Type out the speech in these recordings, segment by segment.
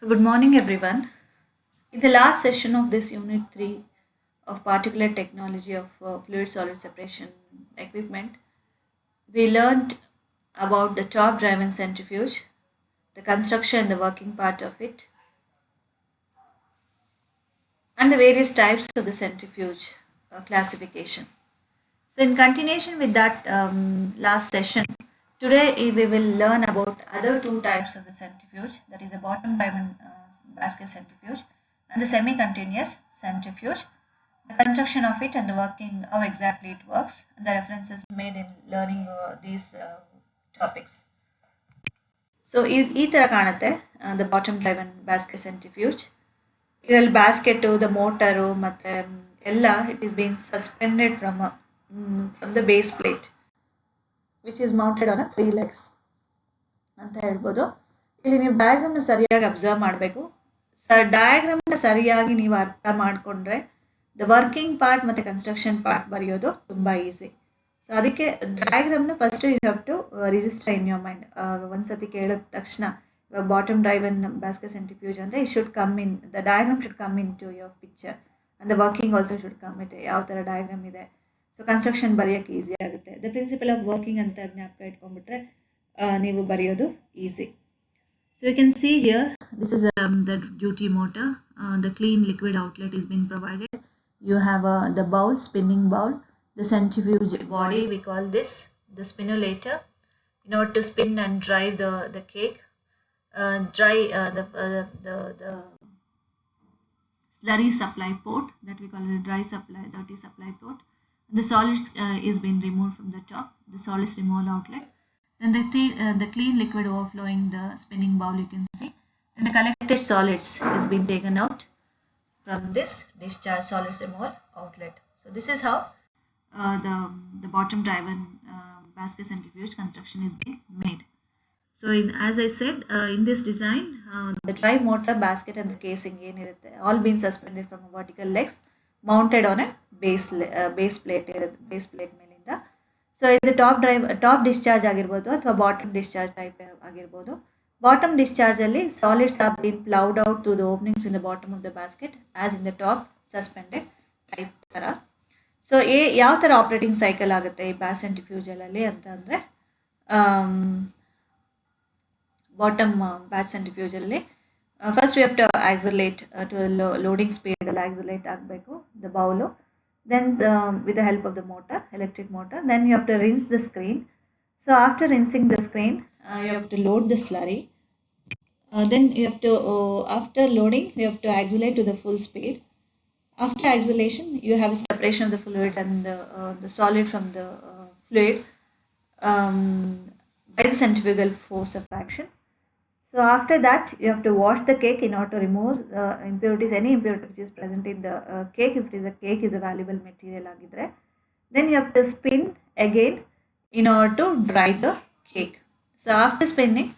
So, good morning, everyone. In the last session of this Unit 3 of Particulate Technology of Fluid Solid Separation Equipment, we learned about the top driven centrifuge, the construction and the working part of it, and the various types of the centrifuge classification. So, in continuation with that last session, today we will learn about other two types of the centrifuge, that is a bottom driven basket centrifuge and the semi-continuous centrifuge, the construction of it and the working, how exactly it works, and the references made in learning these topics. So ಈ ಥರ ಕಾಣುತ್ತೆ the bottom driven basket centrifuge. ಇದರಲ್ಲಿ basket the motor ಮತ್ತು ಎಲ್ಲ it is been suspended from the base plate which is mounted on a 3 legs ಅಂತ ಹೇಳ್ಬೋದು. ಇಲ್ಲಿ ನೀವು ಡಯಾಗ್ರಾಮ್ನ ಸರಿಯಾಗಿ ಅಬ್ಸರ್ವ್ ಮಾಡಬೇಕು. ಡಯಾಗ್ರಾಮ್ನ ಸರಿಯಾಗಿ ನೀವು ಅರ್ಥ ಮಾಡಿಕೊಂಡ್ರೆ ದ ವರ್ಕಿಂಗ್ ಪಾರ್ಟ್ ಮತ್ತು ಕನ್ಸ್ಟ್ರಕ್ಷನ್ ಪಾರ್ಟ್ ಬರೆಯೋದು ತುಂಬ ಈಸಿ. ಸೊ ಅದಕ್ಕೆ ಡಯಾಗ್ರಾಮ್ನ first you have to register in your mind. ಒಂದ್ಸತಿ ಕೇಳಿದ ತಕ್ಷಣ ಇವಾಗ ಬಾಟಮ್ ಡ್ರೈವನ್ ಬ್ಯಾಸ್ಕೆಟ್ ಸೆಂಟ್ರಿಫ್ಯೂಜ್ ಅಂದರೆ it should come in the diagram should come in to your picture and the working also should come it ಯಾವ ಥರ diagram ಇದೆ. So construction ಬರೆಯೋಕ್ಕೆ easy ಆಗುತ್ತೆ. ದ ಪ್ರಿನ್ಸಿಪಲ್ ಆಫ್ ವರ್ಕಿಂಗ್ ಅಂತ ಜ್ಞಾಪಕ ಇಟ್ಕೊಂಡ್ಬಿಟ್ರೆ ನೀವು ಬರೆಯೋದು easy. So you can see here, this is the duty motor. The clean liquid outlet is being provided. You have the bowl, spinning bowl, the centrifuge body. We call this the spinolator. In order to spin and drive the cake, the slurry supply port, that we call it dirty supply port. The solids is being removed from the top. The solids removal outlet. Then the clean liquid overflowing the spinning bowl, you can see. Then the collected solids is being taken out from this discharge solids removal outlet. So this is how the bottom driven basket centrifuge construction is being made. So as I said, in this design, the drive motor, basket and the casing all been suspended from vertical legs mounted on a base plate ಮೇಲಿಂದ. So ಇದು top discharge ಆಗಿರ್ಬೋದು ಅಥವಾ bottom discharge type ಆಗಿರ್ಬೋದು. Bottom ಡಿಸ್ಚಾರ್ಜಲ್ಲಿ solids are been ploughed out to the openings in the bottom of the basket as in the top suspended type ಥರ. So ಯಾವ ಥರ operating cycle ಆಗುತ್ತೆ ಈ ಬ್ಯಾಸ್ ಸೆಂಟ್ರಿಫ್ಯೂಜಲಲ್ಲಿ ಅಂತ ಅಂದರೆ, ಬಾಟಮ್ ಬ್ಯಾಚ್ ಸೆಂಟ್ರಿಫ್ಯೂಜಲ್ಲಿ first we have to accelerate to loading ಸ್ಪೀಡಲ್ಲಿ ಆಕ್ಸಲೇಟ್ ಆಗಬೇಕು the bowl. Then with the help of the motor, electric motor, then you have to rinse the screen. So after rinsing the screen, you have to load the slurry. Then you have to, after loading, you have to axolate to the full speed. After axolation, you have a separation of the fluid and the solid from the fluid by the centrifugal force of action. So after that, you have to wash the cake in order to remove impurities, any impurity which is present in the cake. If it is a cake, is a valuable material agidre. Then you have to spin again in order to dry the cake. So after spinning,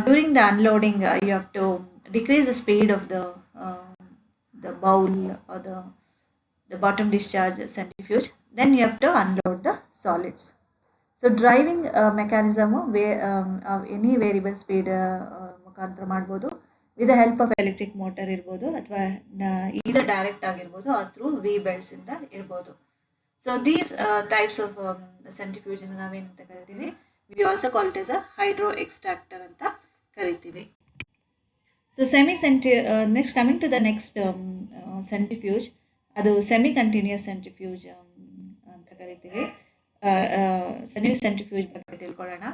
during the unloading, you have to decrease the speed of the bowl or the bottom discharge centrifuge. Then you have to unload the solids. So driving mechanism any variable speed ಮುಖಾಂತರ ಮಾಡ್ಬೋದು. With the help of electric motor ಇರ್ಬೋದು ಅಥವಾ either direct ಆಗಿರ್ಬೋದು through V ಬೆಲ್ಟ್ಸಿಂದ ಇರ್ಬೋದು. So these types of centrifuge ನಾವೇನಂತ ಕರಿತೀವಿ, we also call it as a hydro extractor ಅಂತ ಕರಿತೀವಿ. So next coming to the next centrifuge, ಅದು ಸೆಮಿ ಕಂಟಿನ್ಯೂಯಸ್ ಸೆಂಟ್ರಿಫ್ಯೂಜ್ ಅಂತ ಕರಿತೀವಿ. ಸೆಮಿ ಸೆಂಟ್ರಿಫ್ಯೂಜ್ ಬಗ್ಗೆ ತಿಳ್ಕೊಳ್ಳೋಣ.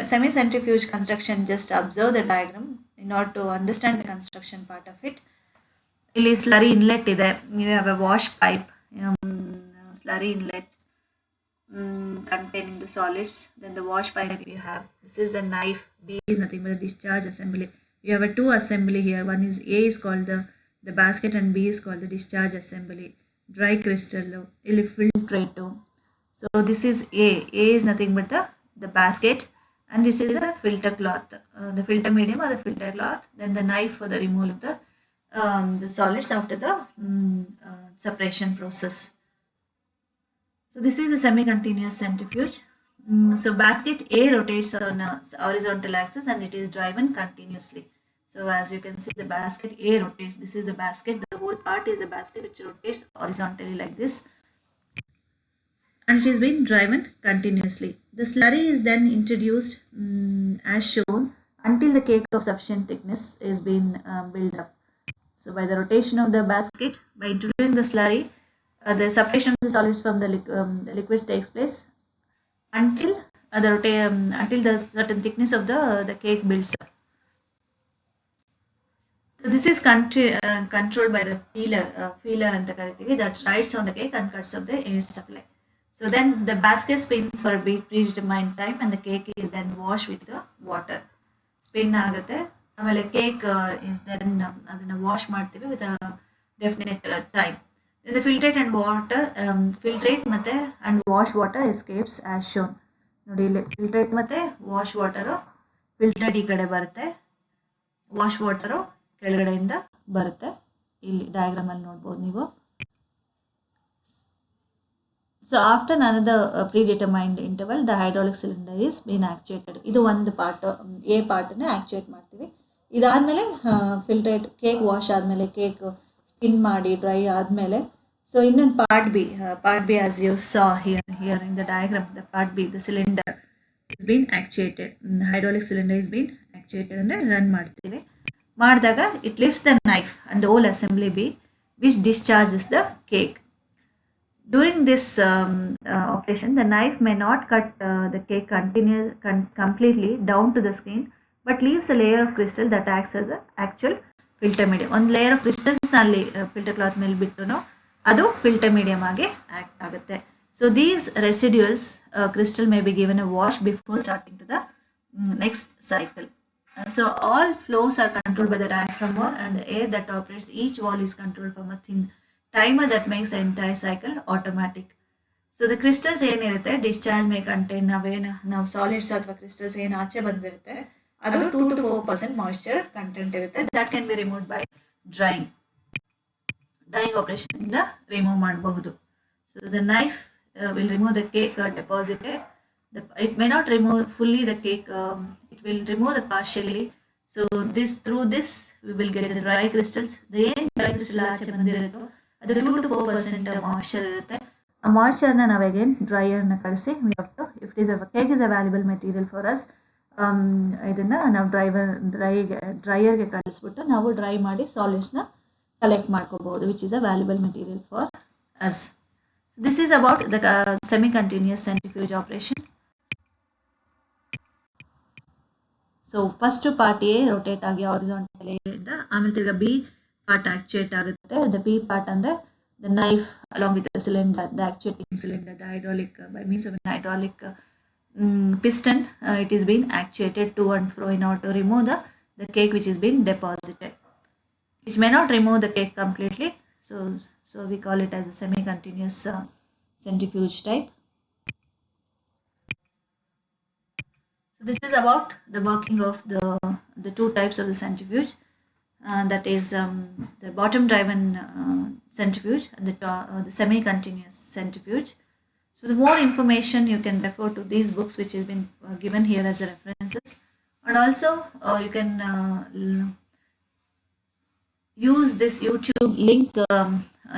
Semi centrifuge construction, just observe the diagram in order to understand the construction part of it. ಇಲ್ಲಿ slurry inlet ಇದೆ, you have a wash pipe, slurry inlet containing the solids. Then the wash pipe you have, this is the knife. B is nothing but the discharge assembly. You have a two assembly here. One is A is called the basket and B is called the discharge assembly. Dry crystal, ಇಲ್ಲಿ filtrate. So this is A. A is nothing but the basket and this is a filter cloth, the filter medium or the filter cloth. Then the knife for the removal of the solids after the separation process. So this is a semi-continuous centrifuge. So basket A rotates on a horizontal axis and it is driven continuously. So as you can see, the basket A rotates. This is the basket. The whole part is a basket which rotates horizontally like this, and it is being driven continuously. The slurry is then introduced as shown until the cake of sufficient thickness is being built up. So by the rotation of the basket, by introducing the slurry, the separation of the solids from the liquid takes place until until the certain thickness of the cake builds up. So this is controlled by the feeler and the kariತೀವಿ that rides on the cake and cuts off the air supply. So then the basket spins for a predetermined time and the cake is then washed with the water. Spin ಆಗುತ್ತೆ ಆಮೇಲೆ cake is then ಅದನ್ನ wash ಮಾಡ್ತೀವಿ with a definite time. The filtrate and water filtrate ಮತ್ತೆ and wash water escapes as shown. ನೋಡಿ ಇಲ್ಲಿ filtrate ಮತ್ತೆ wash water filtrate ಈ ಕಡೆ ಬರುತ್ತೆ, ವಾಶ್ ವಾಟರು ಕೆಳಗಡೆಯಿಂದ ಬರುತ್ತೆ. ಇಲ್ಲಿ ಡಯಾಗ್ರಾಮ್ ಅಲ್ಲಿ ನೋಡ್ಬೋದು ನೀವು. So after another predetermined interval, the hydraulic cylinder is being actuated. ಇದು ಒಂದು ಪಾರ್ಟ್ ಎ ಪಾರ್ಟನ್ನ ಆಕ್ಚುಯೇಟ್ ಮಾಡ್ತೀವಿ. ಇದಾದಮೇಲೆ ಫಿಲ್ಟ್ರೇಟ್ ಕೇಕ್ ವಾಶ್ ಆದಮೇಲೆ ಕೇಕ್ ಸ್ಪಿನ್ ಮಾಡಿ ಡ್ರೈ ಆದಮೇಲೆ ಸೊ ಇನ್ನೊಂದು part B as you saw here in the diagram, the part B the cylinder is been actuated. Hydraulic cylinder is been actuated ಅಂದರೆ run ಮಾಡ್ತೀವಿ. ಮಾಡಿದಾಗ it lifts the knife and the whole assembly B which discharges the cake. During this operation, the knife may not cut the cake completely down to the skin, but leaves a layer of crystal that acts as an actual filter medium. One layer of crystals ನಲ್ಲಿ filter cloth ಮೇಲೆ ಬಿಟ್ಟು ಅದು filter medium ಆಗಿ act ಆಗುತ್ತೆ. So these residuals crystal may be given a wash before starting to the next cycle. So all flows are controlled by the diaphragm wall, and the air that operates each wall is controlled from a thin timer that makes the entire cycle automatic. So the crystals ಏನಿರುತ್ತೆ discharge May contain ನಾವು solids ಅಥವಾ crystals ಏನು ಆಚೆ ಬಂದಿರುತ್ತೆ ಅದು 2 to 4% moisture content ಇರುತ್ತೆ. That can be removed by drying operation ಇಂದ remove ಮಾಡಬಹುದು. So the knife will remove the cake deposited. It may not remove fully the cake, it will remove the partially. So through this we will get the dry crystals. The dry crystal ಆಚೆ ಬಂದಿರುತ್ತೋ ಅದು 2 to 4% moisture ಇರುತ್ತೆ. ಆ ಮಾಯಿಶ್ಚರ್ನ ನಾವು again ಡ್ರೈಯರ್ನ ಕಳಿಸಿ if it is cake is a valuable material for us, ಇದನ್ನು ನಾವು ಡ್ರೈಯರ್ಗೆ ಕಳಿಸ್ಬಿಟ್ಟು ನಾವು ಡ್ರೈ ಮಾಡಿ ಸಾಲಿಡ್ಸ್ನ ಕಲೆಕ್ಟ್ ಮಾಡ್ಕೋಬಹುದು, which is a valuable material for us. This is about the semi-continuous centrifuge operation. So first part A rotate ಆಗಿ horizontal ಇಂದ ಆಮೇಲೆ ತಿರ್ಗಾ ಬಿ ಪಾರ್ಟ್ ಆಕ್ಚುಯೇಟ್ ಆಗುತ್ತೆ. ದ ಬಿ ಪಾರ್ಟ್ ಅಂದರೆ the knife along with the cylinder, the actuating cylinder, the hydraulic by means of an hydraulic piston, it is being actuated to and fro in order to remove the cake which is being deposited. It may not remove the cake completely, so we call it as a semi-continuous centrifuge type. So this is about the working of the two types of the centrifuge, that is the bottom driven centrifuge and the semi-continuous centrifuge. So the more information you can refer to these books which has been given here as references, and also you can use this YouTube link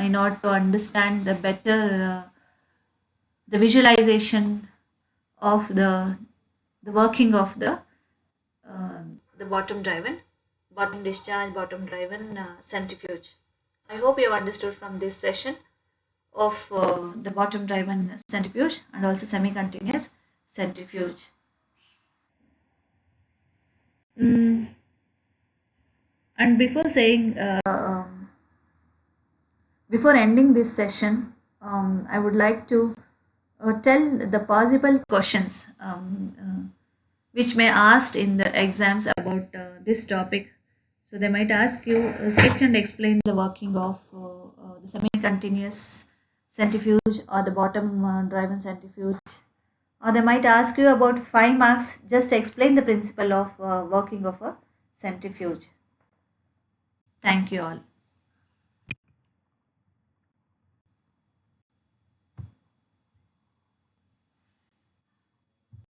in order to understand the better the visualization of the working of the bottom discharge, bottom driven centrifuge. I hope you have understood from this session of the bottom driven centrifuge and also semi-continuous centrifuge. And before ending this session, I would like to tell the possible questions which may asked in the exams about this topic. So they might ask you, sketch and explain the working of the semi-continuous centrifuge or the bottom driven centrifuge. Or they might ask you about 5 marks, just explain the principle of working of a centrifuge. Thank you all.